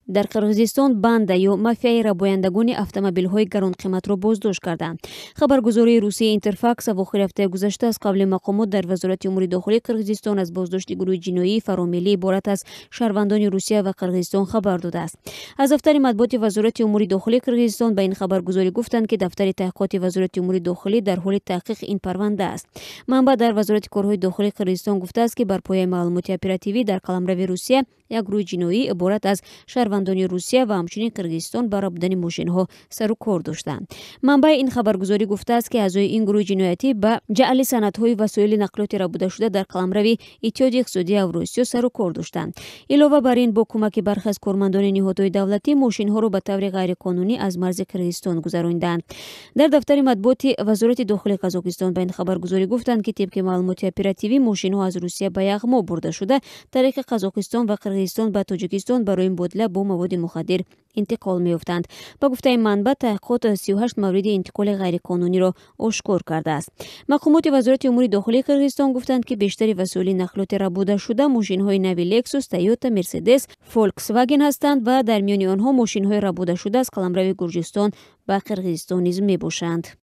дар Қирғизистон банда ё мафияи рабояндагони автомобилҳои гаронқиматро боздошт карданд. Хабаргузории Русияи Интерфакс авохири ҳафтаи гузашта аз қабли мақомот дар вазорати умури дохилии Қирғизистон аз боздошти гурӯҳи ҷиноии фаромилӣ иборат аз шаҳрвандони Русия ва Қирғизистон хабар додааст. Аз дафтари матбуоти вазорати умури дохилии Қирғизистон ба ин хабаргузорӣ гуфтанд, ки дафтари таҳқиқоти вазорати умури дохилӣ дар ҳоли таҳқиқ ин парванда аст. Манбаъ дар вазорати корҳои дохилии Қирғизистон гуфтааст, ки бар пояи маълумоти оперативӣ дар қаламрави Русия як гурӯҳи ҷиноӣ иборат аз шаҳрвандони Русия ва ҳамчунин Қирғизистон ба робудани мошинҳо сару кор доштанд. Манбаъи ин хабаргузорӣ гуфтааст, ки аъзои ин гурӯҳи ҷиноятӣ ба ҷаъли санадҳои васоили нақлиёти рабудашуда дар қаламрави Иттиҳоди иқтисодии Авросиё сару кор доштанд. Илова бар ин, бо кӯмаки бархе аз кормандони ниҳодҳои давлатӣ мошинҳоро ба таври ғайриқонунӣ аз марзи Қирғизистон гузаронданд. Дар дафтари матбуоти вазорати дохилии Қазоқистон ба ин хабаргузорӣ гуфтанд, ки тибқи маълумоти оперативӣ мошинҳо аз Русия ба яғмо бурда шуда тариқи Қазоқистон ва Қирғизистон ба Тоҷикистон барои мубодила бо маводи мухаддир интиқол меёфтанд. Ба гуфтаи манбаъ, таҳқиқот 38 мавриди интиқоли ғайриқонуниро ошкор кардааст. Мақомоти вазорати умури дохилии Қирғизистон гуфтанд, ки бештари васоили нақлиёти рабудашуда мошинҳои нави Lexus, Toyota, Mercedes, Volkswagen ҳастанд ва дар миёни онҳо мошинҳои рабудашуда аз қаламрави Гурҷистон ба Қирғизистон низ мебошанд.